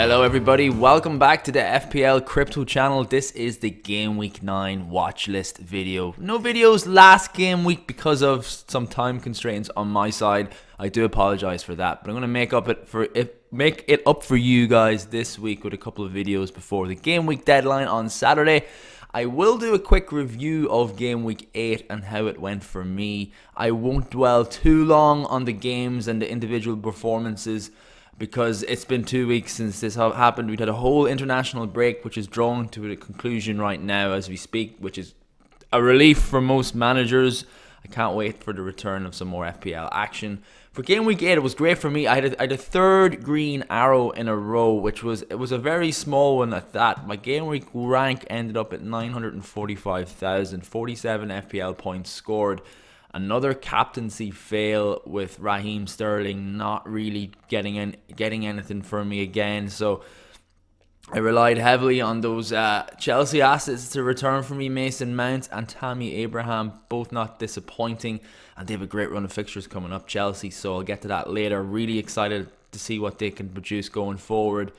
Hello everybody, welcome back to the FPL Crypto channel. This is the Game Week 9 watch list video. No videos last game week because of some time constraints on my side. I do apologize for that, but I'm going to make it up for you guys this week with a couple of videos before the game week deadline on Saturday. I will do a quick review of Game Week 8 and how it went for me. I won't dwell too long on the games and the individual performances, because it's been 2 weeks since this happened. We'd had a whole international break, which is drawn to a conclusion right now as we speak, which is a relief for most managers. I can't wait for the return of some more FPL action. For Game Week 8, it was great for me. I had a third green arrow in a row, which was a very small one at that. My Game Week rank ended up at 945,000, 47 FPL points scored. Another captaincy fail with Raheem Sterling not really getting anything for me again. So I relied heavily on those Chelsea assets to return for me. Mason Mount and Tammy Abraham, both not disappointing. And they have a great run of fixtures coming up, Chelsea. So I'll get to that later. Really excited to see what they can produce going forward.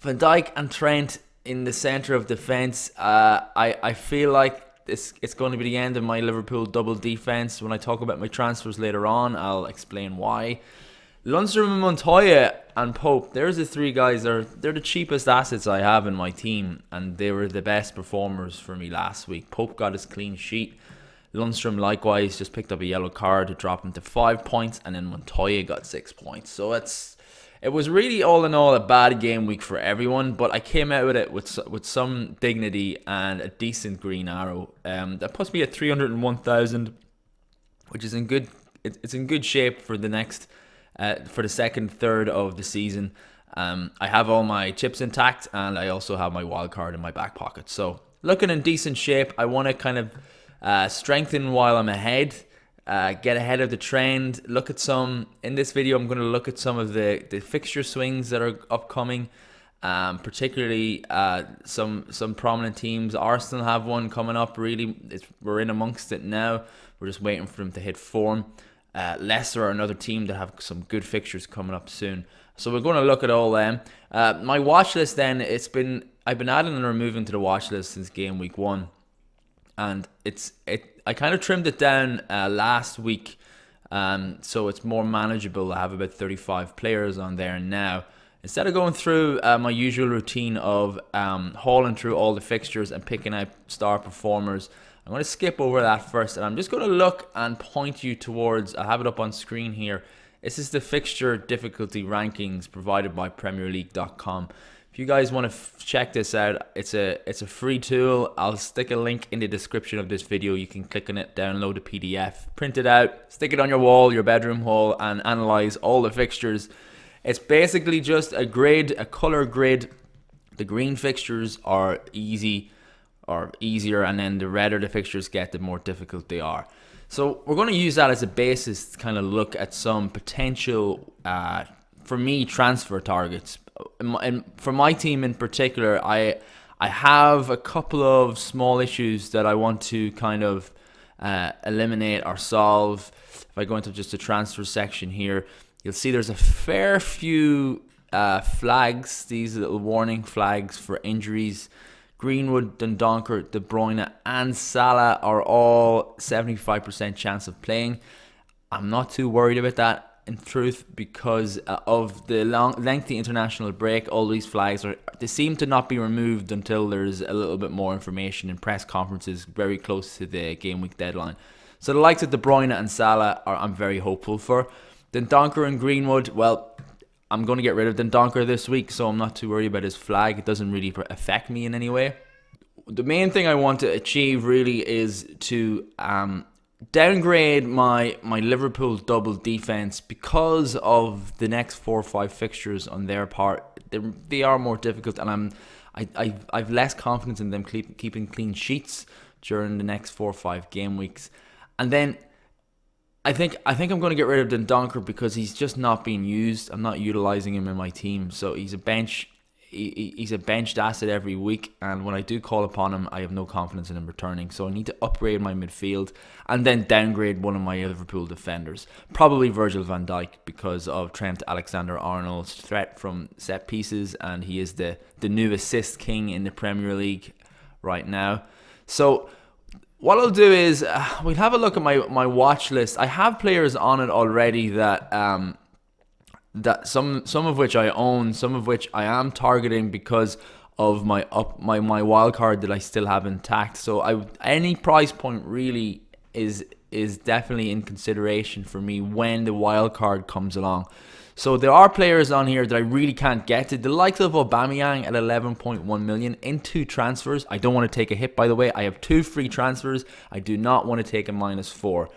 Van Dijk and Trent in the centre of defence. I feel like it's going to be the end of my Liverpool double defence. When I talk about my transfers later on, I'll explain why. Lundstram and Montoya and Pope, there's the three guys. They're the cheapest assets I have in my team, and they were the best performers for me last week. Pope got his clean sheet. Lundstram likewise just picked up a yellow card to drop him to 5 points, and then Montoya got 6 points. So it was really all in all a bad game week for everyone, but I came out with it with some dignity and a decent green arrow. That puts me at 301,000, which is in good. It's in good shape for the next, for the second third of the season. I have all my chips intact, and I also have my wild card in my back pocket. So looking in decent shape. I want to kind of strengthen while I'm ahead. Get ahead of the trend. Look at some, in this video I'm going to look at some of the fixture swings that are upcoming, particularly some prominent teams. Arsenal have one coming up. Really, we're in amongst it now. We're just waiting for them to hit form. Leicester are another team that have some good fixtures coming up soon, so we're going to look at all them. My watch list then, I've been adding and removing to the watch list since game week 1. And I kind of trimmed it down last week, so it's more manageable. I have about 35 players on there now. Instead of going through my usual routine of hauling through all the fixtures and picking out star performers, I'm going to skip over that first, and I'm just going to look and point you towards, I have it up on screen here. This is the fixture difficulty rankings provided by PremierLeague.com. If you guys want to check this out, it's a free tool. I'll stick a link in the description of this video. You can click on it, download the PDF, print it out, stick it on your wall, your bedroom wall, and analyze all the fixtures. It's basically just a grid, a color grid. The green fixtures are easy or easier, and then the redder the fixtures get, the more difficult they are. So we're going to use that as a basis to kind of look at some potential, for me, transfer targets. And for my team in particular, I have a couple of small issues that I want to kind of eliminate or solve. If I go into just the transfer section here, you'll see there's a fair few flags, these little warning flags for injuries. Greenwood, Dundonker, De Bruyne and Salah are all 75% chance of playing. I'm not too worried about that, in truth, because of the lengthy international break. All these flags they seem to not be removed until there's a little bit more information in press conferences very close to the game week deadline. So the likes of De Bruyne and Salah I'm very hopeful for. Dundonker and Greenwood, well, I'm going to get rid of Dundonker this week, so I'm not too worried about his flag. It doesn't really affect me in any way. The main thing I want to achieve really is to downgrade my Liverpool double defense because of the next 4 or 5 fixtures on their part. They are more difficult, and I've less confidence in them keeping clean sheets during the next 4 or 5 game weeks. And then I think I'm going to get rid of Dundonker because he's just not being used. I'm not utilizing him in my team, so he's a bench. he's a benched asset every week, and when I do call upon him, I have no confidence in him returning. So I need to upgrade my midfield and then downgrade one of my Liverpool defenders, probably Virgil van Dijk, because of Trent Alexander-Arnold's threat from set pieces, and he is the new assist king in the Premier League right now. So what I'll do is we'll have a look at my watch list. I have players on it already that some of which I own, some of which I am targeting because of my wild card that I still have intact. So any price point really is definitely in consideration for me when the wild card comes along. So there are players on here that I really can't get to. The likes of Aubameyang at 11.1 million in 2 transfers. I don't want to take a hit, by the way. I have 2 free transfers. I do not want to take a -4.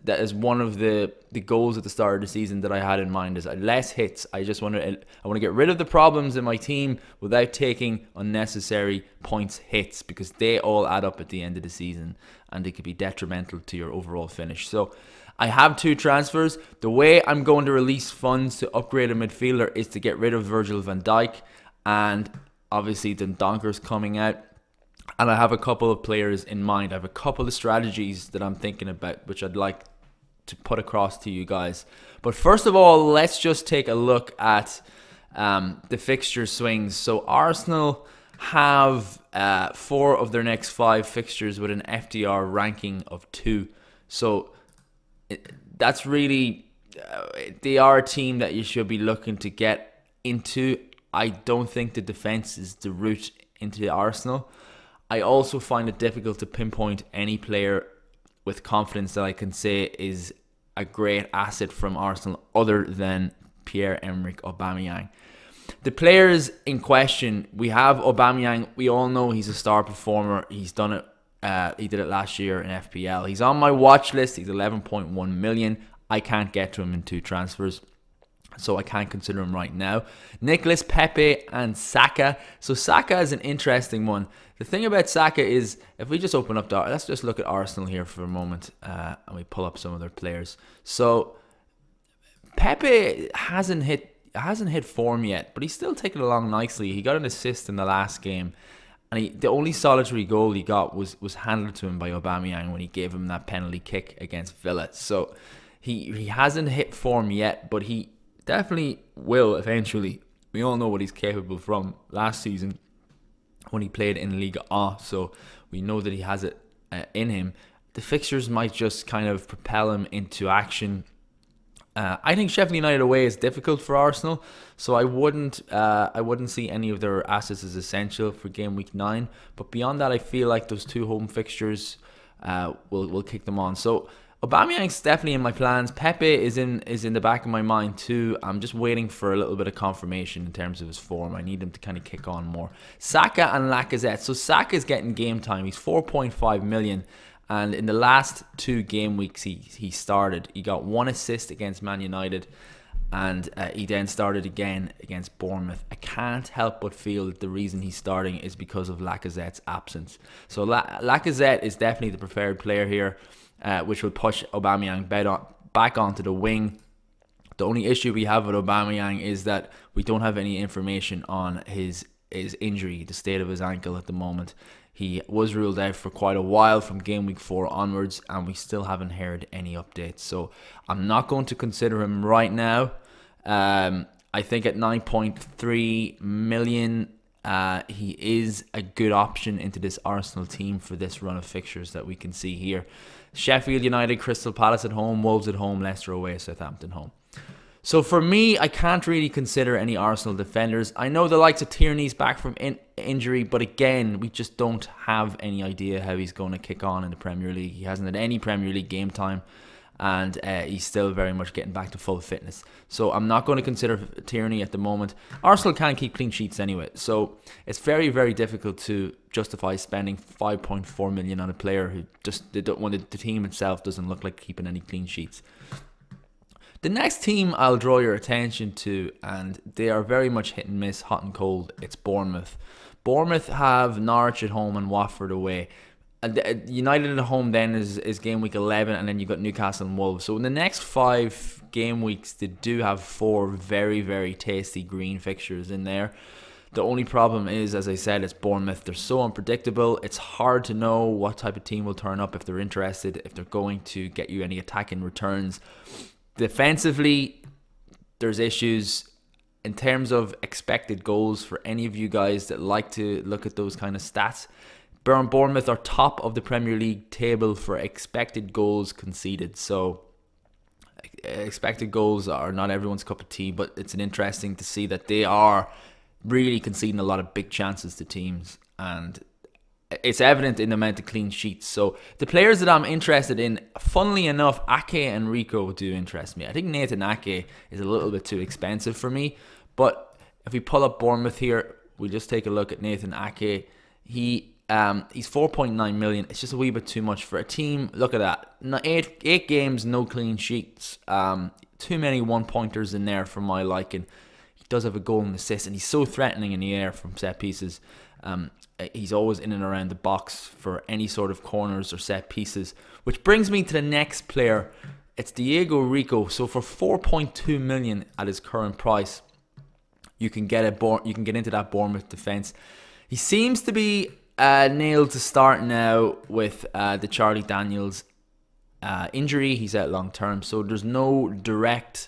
That is one of the goals at the start of the season that I had in mind, is less hits. I want to get rid of the problems in my team without taking unnecessary points hits, because they all add up at the end of the season and they could be detrimental to your overall finish. So I have 2 transfers. The way I'm going to release funds to upgrade a midfielder is to get rid of Virgil van Dijk, and obviously the Donker's coming out. And I have a couple of players in mind. I have a couple of strategies that I'm thinking about, which I'd like to put across to you guys. But first of all, let's just take a look at the fixture swings. So Arsenal have 4 of their next 5 fixtures with an FDR ranking of 2. So that's really, they are a team that you should be looking to get into. I don't think the defense is the route into Arsenal. I also find it difficult to pinpoint any player with confidence that I can say is a great asset from Arsenal other than Pierre-Emerick Aubameyang. The players in question, we have Aubameyang. We all know he's a star performer. He's done it. He did it last year in FPL. He's on my watch list. He's 11.1 million. I can't get to him in 2 transfers, so I can't consider him right now. Nicolas Pepe and Saka. So Saka is an interesting one. The thing about Saka is, if we just open up let's just look at Arsenal here for a moment, and we pull up some of their players. So Pepe hasn't hit form yet, but he's still taking it along nicely. He got an assist in the last game, and the only solitary goal he got was handed to him by Aubameyang when he gave him that penalty kick against Villa. So he hasn't hit form yet, but he definitely will eventually. We all know what he's capable from last season when he played in Ligue 1, so we know that he has it in him. The fixtures might just kind of propel him into action. I think Sheffield United away is difficult for Arsenal, so I wouldn't see any of their assets as essential for game week 9. But beyond that, I feel like those 2 home fixtures will kick them on. So Aubameyang's definitely in my plans. Pepe is in the back of my mind too. I'm just waiting for a little bit of confirmation in terms of his form. I need him to kind of kick on more. Saka and Lacazette. So Saka's getting game time. He's 4.5 million. And in the last 2 game weeks he started. He got 1 assist against Man United, and he then started again against Bournemouth. I can't help but feel that the reason he's starting is because of Lacazette's absence. So Lacazette is definitely the preferred player here, which will push Aubameyang back onto the wing. The only issue we have with Aubameyang is that we don't have any information on his injury, the state of his ankle at the moment. He was ruled out for quite a while from game week 4 onwards, and we still haven't heard any updates. So I'm not going to consider him right now. I think at 9.3 million, he is a good option into this Arsenal team for this run of fixtures that we can see here. Sheffield United, Crystal Palace at home, Wolves at home, Leicester away, Southampton home. So for me, I can't really consider any Arsenal defenders. I know the likes of Tierney's back from injury, but again, we just don't have any idea how he's going to kick on in the Premier League. He hasn't had any Premier League game time, and he's still very much getting back to full fitness. So I'm not going to consider Tierney at the moment. Arsenal can't keep clean sheets anyway, so it's very, very difficult to justify spending 5.4 million on a player who when the team itself doesn't look like keeping any clean sheets. The next team I'll draw your attention to, and they are very much hit and miss, hot and cold, it's Bournemouth. Bournemouth have Norwich at home and Watford away. United at home then is game week 11, and then you've got Newcastle and Wolves. So in the next 5 game weeks, they do have 4 very, very tasty green fixtures in there. The only problem is, as I said, it's Bournemouth. They're so unpredictable. It's hard to know what type of team will turn up, if they're interested, if they're going to get you any attacking returns. Defensively, there's issues. In terms of expected goals, for any of you guys that like to look at those kind of stats, Bournemouth are top of the Premier League table for expected goals conceded. So expected goals are not everyone's cup of tea, but it's interesting to see that they are really conceding a lot of big chances to teams, and it's evident in the amount of clean sheets. So the players that I'm interested in, funnily enough, Ake and Rico do interest me. I think Nathan Ake is a little bit too expensive for me, but if we pull up Bournemouth here, we just take a look at Nathan Ake. He's 4.9 million. It's just a wee bit too much for a team. Look at that. Eight games, no clean sheets. Too many one-pointers in there for my liking. He does have a goal and assist, and he's so threatening in the air from set pieces. He's always in and around the box for any sort of corners or set pieces. Which brings me to the next player. It's Diego Rico. So for 4.2 million at his current price, you can get into that Bournemouth defense. He seems to be nailed to start now with the Charlie Daniels injury. He's out long term, so there's no direct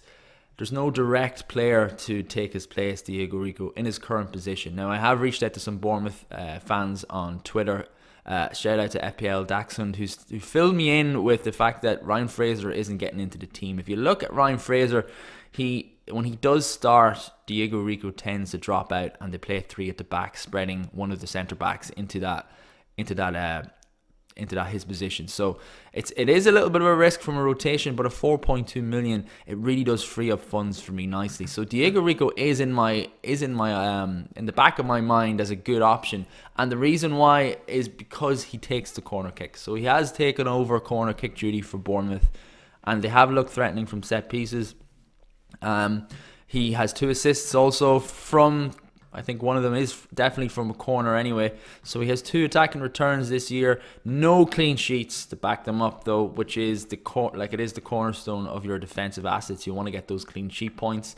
player to take his place, Diego Rico, in his current position. Now, I have reached out to some Bournemouth fans on Twitter. Shout out to FPL Dachshund, who filled me in with the fact that Ryan Fraser isn't getting into the team. If you look at Ryan Fraser, when he does start, Diego Rico tends to drop out, and they play 3 at the back, spreading one of the centre backs into his position. So it is a little bit of a risk from a rotation, but at 4.2 million, it really does free up funds for me nicely. So Diego Rico is in the back of my mind as a good option, and the reason why is because he takes the corner kick. So he has taken over corner kick duty for Bournemouth, and they have looked threatening from set pieces. He has 2 assists also from, I think one of them is definitely from a corner anyway. So he has 2 attacking returns this year. No clean sheets to back them up though, which is the cornerstone of your defensive assets. You want to get those clean sheet points.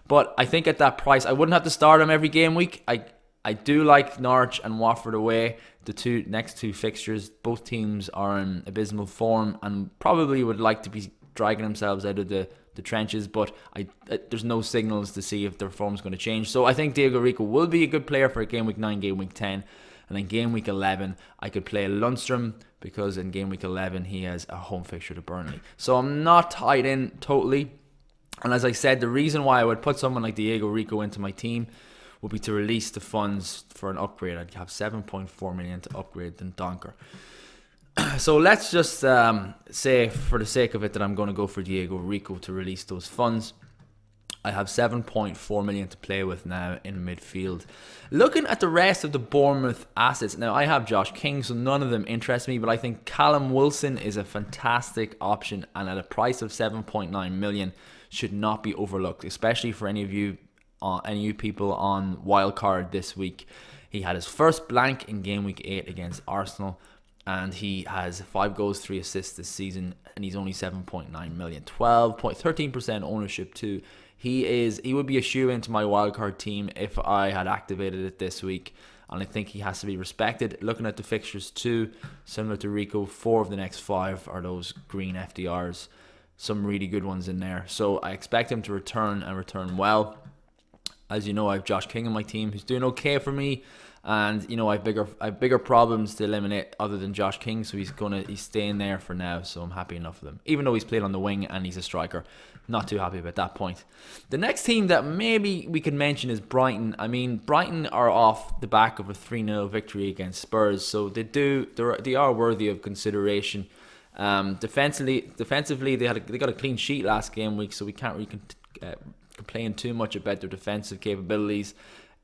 But I think at that price, I wouldn't have to start him every game week. I do like Norwich and Watford away, the next two fixtures. Both teams are in abysmal form and probably would like to be dragging themselves out of the trenches, but there's no signals to see if their form's going to change. So I think Diego Rico will be a good player for Game Week 9, Game Week 10, and then Game Week 11 I could play Lundstrom, because in Game Week 11 he has a home fixture to Burnley. So I'm not tied in totally, and as I said, the reason why I would put someone like Diego Rico into my team would be to release the funds for an upgrade. I'd have 7.4 million to upgrade than Donker. So let's just say, for the sake of it, that I'm going to go for Diego Rico to release those funds. I have 7.4 million to play with now in midfield. Looking at the rest of the Bournemouth assets, now I have Josh King, so none of them interest me, but I think Callum Wilson is a fantastic option, and at a price of 7.9 million should not be overlooked, especially for any of you people on wildcard this week. He had his first blank in Game Week 8 against Arsenal, and he has 5 goals, 3 assists this season, and he's only 7.9 million, 13% ownership too. He would be a shoe into my wildcard team if I had activated it this week, and I think he has to be respected. Looking at the fixtures too, similar to Rico, 4 of the next 5 are those green FDRs, some really good ones in there. So I expect him to return, and return well. As you know, I have Josh King in my team, who's doing okay for me. And you know, I have bigger problems to eliminate other than Josh King, so he's staying there for now. So I'm happy enough with him, even though he's played on the wing and he's a striker. Not too happy about that point. The next team that maybe we could mention is Brighton. I mean, Brighton are off the back of a 3-0 victory against Spurs, so they are worthy of consideration. Defensively, they got a clean sheet last game week, so we can't really complain too much about their defensive capabilities.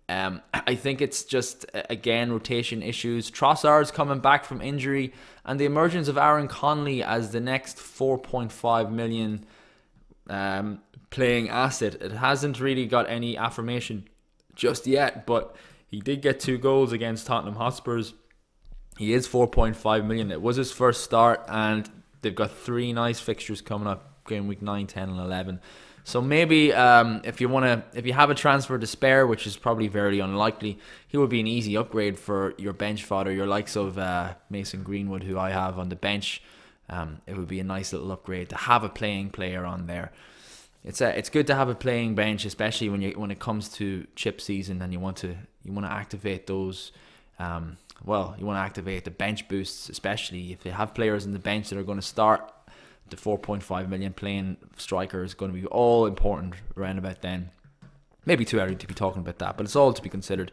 I think it's just, again, rotation issues. Trossard's coming back from injury, and the emergence of Aaron Conley as the next 4.5 million playing asset. It hasn't really got any affirmation just yet, but he did get 2 goals against Tottenham Hotspurs. He is 4.5 million. It was his first start, and they've got 3 nice fixtures coming up, Game Week 9, 10 and 11. So maybe if you have a transfer to spare, which is probably very unlikely, he would be an easy upgrade for your bench fodder, your likes of Mason Greenwood, who I have on the bench. It would be a nice little upgrade to have a playing player on there. It's good to have a playing bench, especially when it comes to chip season and you want to activate those. You want to activate the bench boosts, especially if you have players in the bench that are going to start. The 4.5 million playing striker is going to be all important around about then. Maybe too early to be talking about that, but it's all to be considered.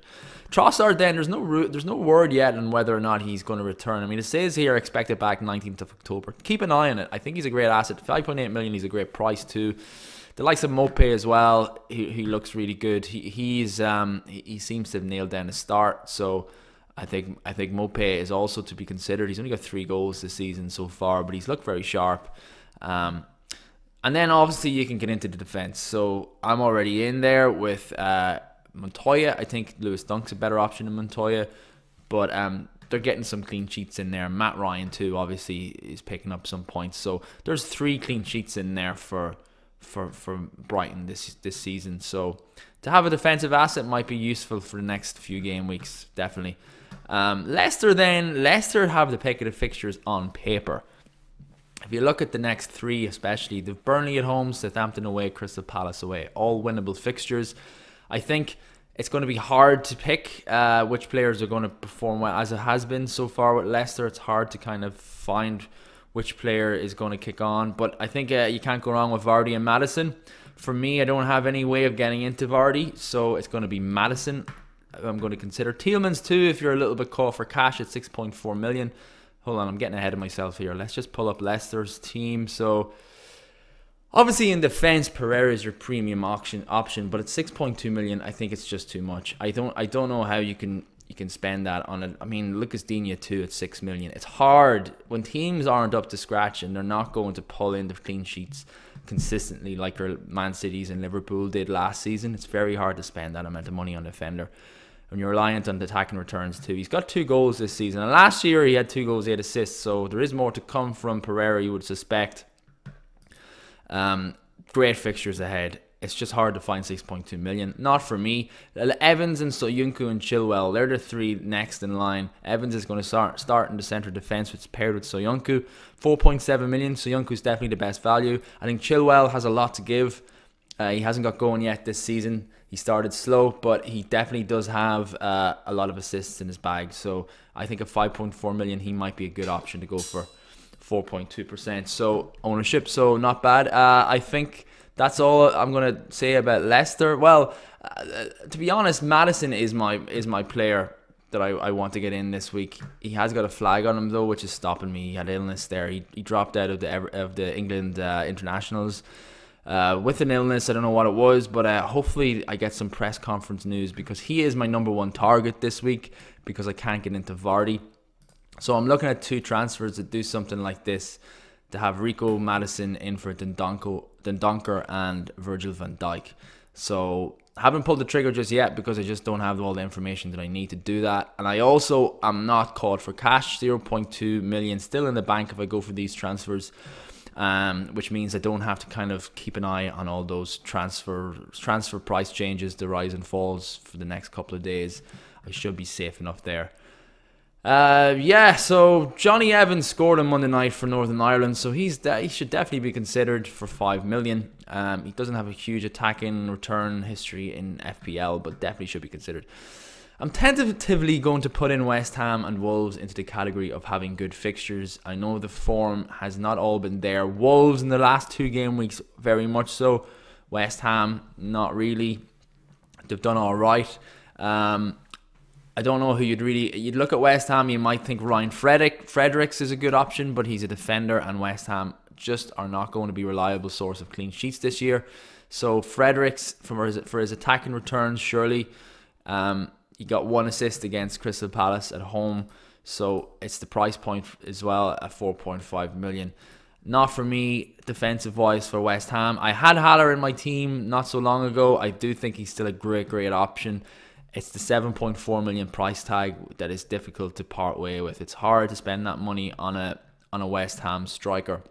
Trossard, then, there's no word yet on whether or not he's going to return. I mean, it says here expected back 19th of October. Keep an eye on it. I think he's a great asset. 5.8 million, he's a great price too. The likes of Mope as well. He looks really good. He seems to have nailed down the start. So I think Mope is also to be considered. He's only got 3 goals this season so far, but he's looked very sharp. And then obviously you can get into the defense. So I'm already in there with Montoya. I think Lewis Dunk's a better option than Montoya, but they're getting some clean sheets in there. Matt Ryan too, obviously, is picking up some points. So there's 3 clean sheets in there for Brighton this season. So to have a defensive asset might be useful for the next few game weeks, definitely. Leicester have the pick of the fixtures on paper. If you look at the next 3 especially, they've Burnley at home, Southampton away, Crystal Palace away, all winnable fixtures. I think it's going to be hard to pick which players are going to perform well, as it has been so far with Leicester. It's hard to kind of find which player is going to kick on, but I think you can't go wrong with Vardy and Maddison. For me, I don't have any way of getting into Vardy, so it's going to be Maddison I'm going to consider. Tielemans too, if you're a little bit caught for cash at 6.4 million. Hold on, I'm getting ahead of myself here. Let's just pull up Leicester's team. So obviously in defense, Pereira is your premium option, but at 6.2 million, I think it's just too much. I don't know how you can spend that on it. I mean, Lucas Digne too at 6 million. It's hard when teams aren't up to scratch and they're not going to pull in the clean sheets consistently like your Man Cities and Liverpool did last season. It's very hard to spend that amount of money on a defender when you're reliant on the attacking returns too. He's got 2 goals this season, and last year he had 2 goals, 8 assists, so there is more to come from Pereira, you would suspect. Great fixtures ahead. It's just hard to find 6.2 million. Not for me. Evans and Soyuncu and Chilwell, they're the 3 next in line. Evans is going to start in the centre defence, which is paired with Soyuncu. 4.7 million. Soyuncu's definitely the best value. I think Chilwell has a lot to give. He hasn't got going yet this season. He started slow, but he definitely does have a lot of assists in his bag. So I think at 5.4 million, he might be a good option to go for 4.2%. So ownership, so not bad. I think that's all I'm going to say about Leicester. Well, to be honest, Maddison is my player that I want to get in this week. He has got a flag on him though, which is stopping me. He had illness there. He dropped out of the England internationals with an illness. I don't know what it was, but hopefully I get some press conference news, because he is my number 1 target this week because I can't get into Vardy. So I'm looking at 2 transfers that do something like this, to have Rico Maddison in for Dendoncker and Virgil van Dijk. So I haven't pulled the trigger just yet because I just don't have all the information that I need to do that. And I also am not caught for cash. 0.2 million still in the bank if I go for these transfers, which means I don't have to kind of keep an eye on all those transfer price changes, the rise and falls for the next couple of days. I should be safe enough there. So Johnny Evans scored on Monday night for Northern Ireland, so he should definitely be considered for 5 million. He doesn't have a huge attacking return history in FPL, but definitely should be considered. I'm tentatively going to put in West Ham and Wolves into the category of having good fixtures. I know the form has not all been there. Wolves in the last 2 game weeks, very much so. West Ham, not really. They've done all right. I don't know who you'd look at West Ham, you might think Ryan Fredericks is a good option, but he's a defender, and West Ham just are not going to be a reliable source of clean sheets this year. So Fredericks, for his attacking returns, surely. He got 1 assist against Crystal Palace at home, so it's the price point as well at 4.5 million. Not for me, defensive wise, for West Ham. I had Haller in my team not so long ago. I do think he's still a great option. It's the 7.4 million price tag that is difficult to part way with. It's hard to spend that money on a West Ham striker.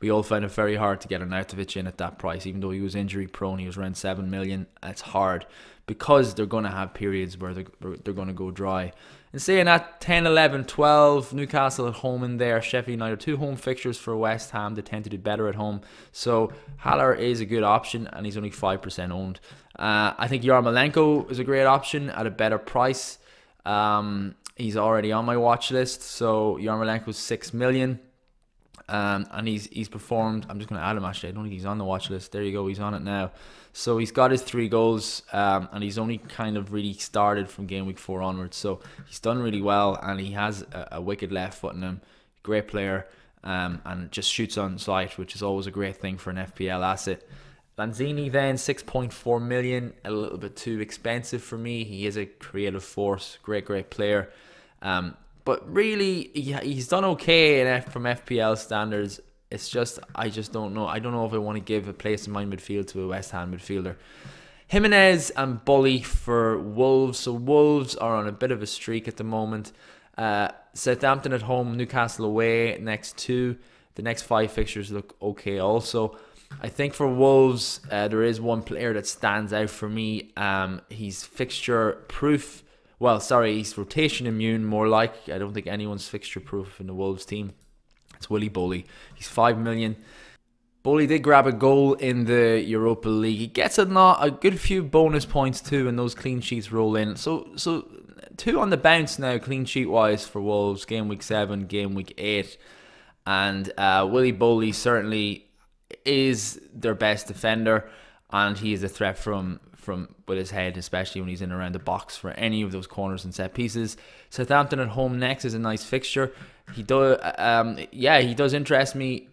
we all found it very hard to get Arnautovic in at that price, even though he was injury prone. He was around 7 million. It's hard because they're going to have periods where they're going to go dry. And saying that, 10, 11, 12, Newcastle at home in there, Sheffield United, 2 home fixtures for West Ham. They tend to do better at home. So Haller is a good option, and he's only 5% owned. I think Yarmolenko is a great option at a better price. He's already on my watch list. So Yarmolenko's 6 million. And he's performed. I'm just going to add him actually. I don't think he's on the watch list. There you go. He's on it now. So he's got his 3 goals, and he's only kind of really started from game week 4 onwards. So he's done really well, and he has a wicked left foot in him. Great player, and just shoots on sight, which is always a great thing for an FPL asset. Lanzini then 6.4 million, a little bit too expensive for me. He is a creative force, great player. But really, he's done okay from FPL standards. It's just, I just don't know. I don't know if I want to give a place in my midfield to a West Ham midfielder. Jimenez and Bully for Wolves. So Wolves are on a bit of a streak at the moment. Southampton at home, Newcastle away, next 2. The next 5 fixtures look okay also. I think for Wolves, there is one player that stands out for me. He's fixture proof. Well, sorry, he's rotation immune, more like. I don't think anyone's fixture proof in the Wolves team. It's Willy Bolly. He's 5 million. Bolly did grab a goal in the Europa League. He gets a good few bonus points too, and those clean sheets roll in. So 2 on the bounce now, clean sheet wise for Wolves. Game week 7, game week 8, and Willy Bolly certainly is their best defender, and he is a threat from with his head, especially when he's in around the box for any of those corners and set pieces. Southampton at home next is a nice fixture. He does, he does interest me.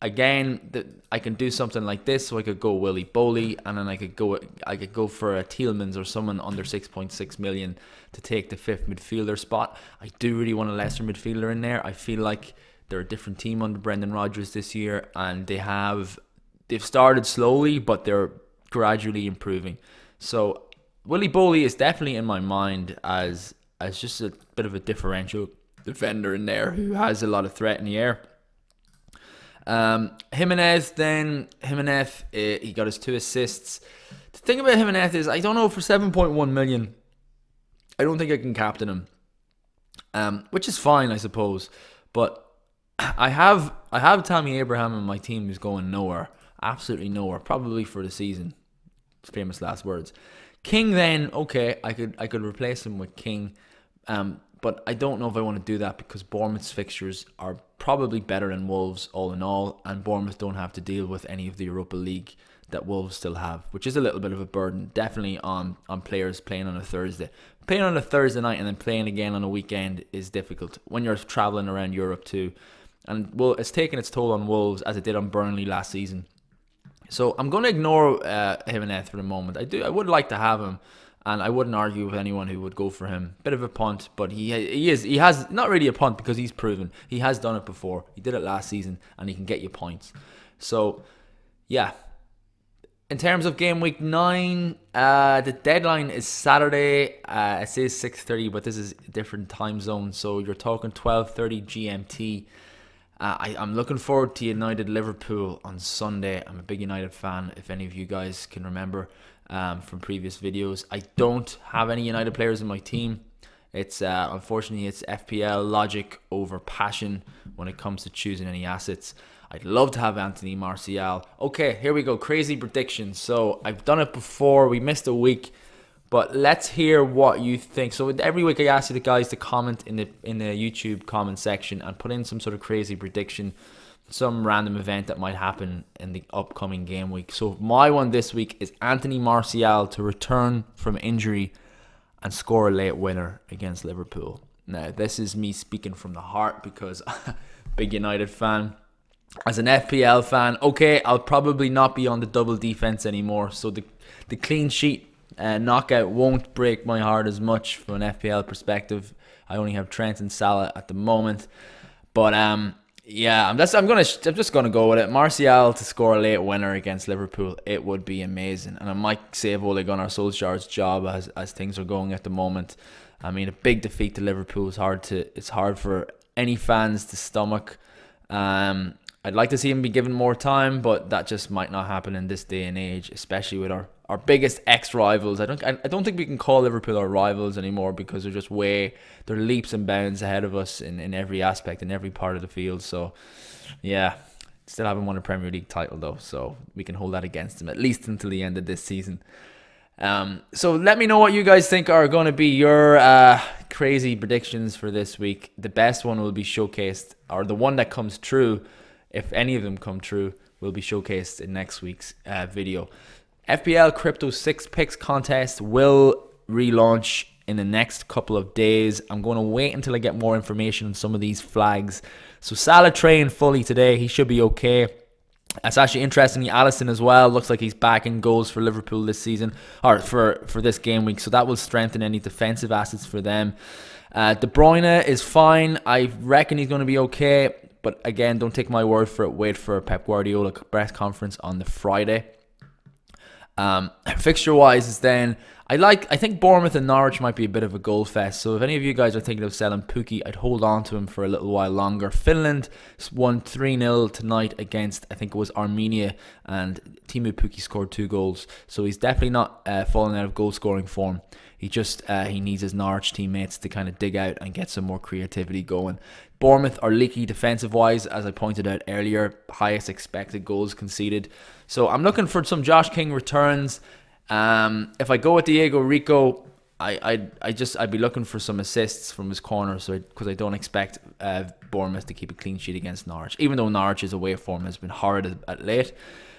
Again, I can do something like this, so I could go Willy Bolly, and then I could go for a Tielemans or someone under 6.6 million to take the 5th midfielder spot. I do really want a Leicester midfielder in there. I feel like they're a different team under Brendan Rodgers this year, and they've started slowly, but they're gradually improving. So Willy Bolly is definitely in my mind as just a bit of a differential defender in there who has a lot of threat in the air. Jimenez, he got his 2 assists. The thing about Jimenez is, I don't know, for 7.1 million, I don't think I can captain him, which is fine, I suppose. But I have Tammy Abraham in my team who's going nowhere, absolutely nowhere, probably for the season. Famous last words. King then, okay, I could replace him with King, but I don't know if I want to do that because Bournemouth's fixtures are probably better than Wolves all in all, and Bournemouth don't have to deal with any of the Europa League that Wolves still have, which is a little bit of a burden, definitely on players playing on a Thursday. Playing on a Thursday night and then playing again on a weekend is difficult when you're travelling around Europe too. And well, it's taken its toll on Wolves as it did on Burnley last season. So I'm going to ignore Jimenez for the moment. I would like to have him, and I wouldn't argue with anyone who would go for him. Bit of a punt, but he has not really a punt because he's proven. He has done it before. He did it last season, and he can get you points. So, yeah. In terms of game week 9, the deadline is Saturday. It says 6:30, but this is a different time zone, so you're talking 12:30 GMT. I'm looking forward to United Liverpool on Sunday. I'm a big United fan, if any of you guys can remember from previous videos. I don't have any United players in my team. It's unfortunately it's FPL logic over passion when it comes to choosing any assets. I'd love to have Anthony Martial. Okay, here we go. Crazy predictions. So I've done it before. We missed a week. But let's hear what you think. So every week I ask you the guys to comment in the YouTube comment section and put in some sort of crazy prediction, some random event that might happen in the upcoming game week. So my one this week is Anthony Martial to return from injury and score a late winner against Liverpool. Now, this is me speaking from the heart because big United fan. As an FPL fan, okay, I'll probably not be on the double defense anymore. So the clean sheet knockout won't break my heart as much from an FPL perspective. I only have Trent and Salah at the moment, but yeah, I'm just gonna go with it. Martial to score a late winner against Liverpool, it would be amazing, and it might save Ole Gunnar Solskjaer's job as things are going at the moment. I mean, a big defeat to Liverpool is hard for any fans to stomach. I'd like to see him be given more time, but that just might not happen in this day and age, especially with our biggest ex-rivals. I don't think we can call Liverpool our rivals anymore, because they're leaps and bounds ahead of us in every aspect, in every part of the field. So yeah, still haven't won a Premier League title though, so we can hold that against them at least until the end of this season. So let me know what you guys think are going to be your crazy predictions for this week. The best one will be showcased, or the one that comes true, if any of them come true, will be showcased in next week's video. FPL Crypto 6 Picks contest will relaunch in the next couple of days. I'm going to wait until I get more information on some of these flags. So Salah trained fully today. He should be okay. It's actually interestingly, Alisson as well looks like he's back in goals for Liverpool this season, or for this game week. So that will strengthen any defensive assets for them. De Bruyne is fine. I reckon he's going to be okay. But again, don't take my word for it. Wait for Pep Guardiola press conference on the Friday. Fixture wise is then, I think Bournemouth and Norwich might be a bit of a goal fest. So if any of you guys are thinking of selling Pukki, I'd hold on to him for a little while longer. Finland won 3-0 tonight against, I think it was Armenia, and Teemu Pukki scored 2 goals. So he's definitely not falling out of goal scoring form. He needs his Norwich teammates to kind of dig out and get some more creativity going. Bournemouth are leaky defensive wise, as I pointed out earlier. Highest expected goals conceded. So I'm looking for some Josh King returns. If I go with Diego Rico, I'd be looking for some assists from his corner, so because I don't expect Bournemouth to keep a clean sheet against Norwich, even though Norwich's away form has been horrid at late.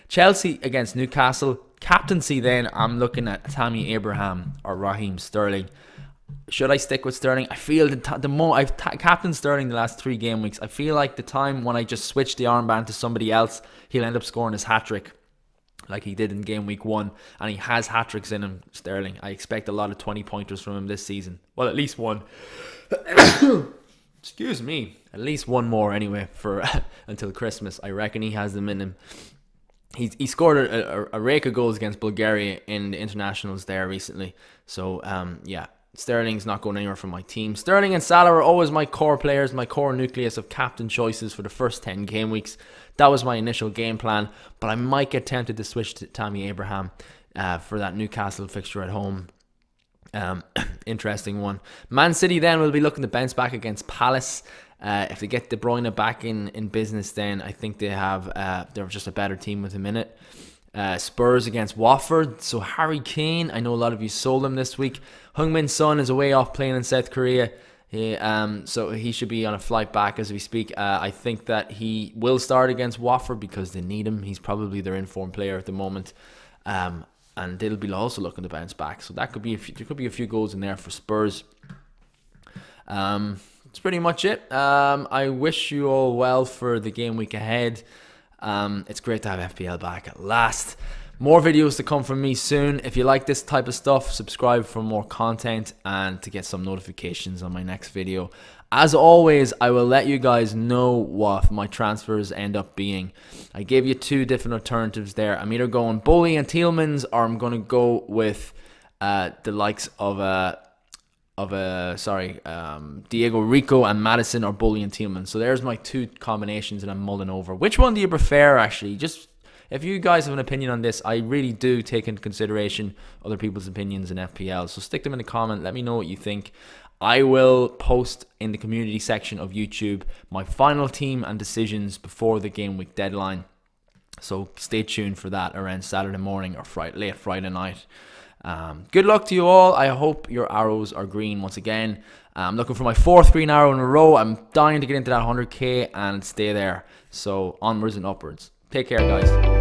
Chelsea against Newcastle. Captaincy then, I'm looking at Tammy Abraham or Raheem Sterling. Should I stick with Sterling? I feel the more I've captained Sterling the last 3 game weeks, I feel like the time when I just switch the armband to somebody else, he'll end up scoring his hat-trick like he did in game week 1, and he has hat-tricks in him, Sterling. I expect a lot of 20-pointers from him this season. Well, at least one. Excuse me. At least one more anyway for until Christmas. I reckon he has them in him. He scored a rake of goals against Bulgaria in the internationals there recently. So, yeah, Sterling's not going anywhere from my team. Sterling and Salah are always my core players, my core nucleus of captain choices for the first 10 game weeks. That was my initial game plan, but I might get tempted to switch to Tammy Abraham for that Newcastle fixture at home. Interesting one. Man City then will be looking to bounce back against Palace. If they get De Bruyne back in business, then I think they're just a better team with him in it. Spurs against Watford. So Harry Kane, I know a lot of you sold him this week. Heung-min Son is away off playing in South Korea. So he should be on a flight back as we speak. I think that he will start against Watford because they need him. He's probably their informed player at the moment. And they'll be also looking to bounce back. So that could be there could be a few goals in there for Spurs. That's pretty much it. I wish you all well for the game week ahead. It's great to have FPL back at last. More videos to come from me soon. If you like this type of stuff, subscribe for more content and to get some notifications on my next video. As always, I will let you guys know what my transfers end up being. I gave you 2 different alternatives there. I'm either going Bully and Tielemans, or I'm going to go with the likes of Diego Rico and Madison, or Bully and Tielemans. So there's my 2 combinations that I'm mulling over. Which one do you prefer, actually? Just if you guys have an opinion on this, I really do take into consideration other people's opinions in FPL. So stick them in the comment. Let me know what you think. I will post in the community section of YouTube my final team and decisions before the game week deadline. So stay tuned for that around Saturday morning or late Friday night. Good luck to you all. I hope your arrows are green once again. I'm looking for my 4th green arrow in a row. I'm dying to get into that 100k and stay there. So onwards and upwards. Take care, guys.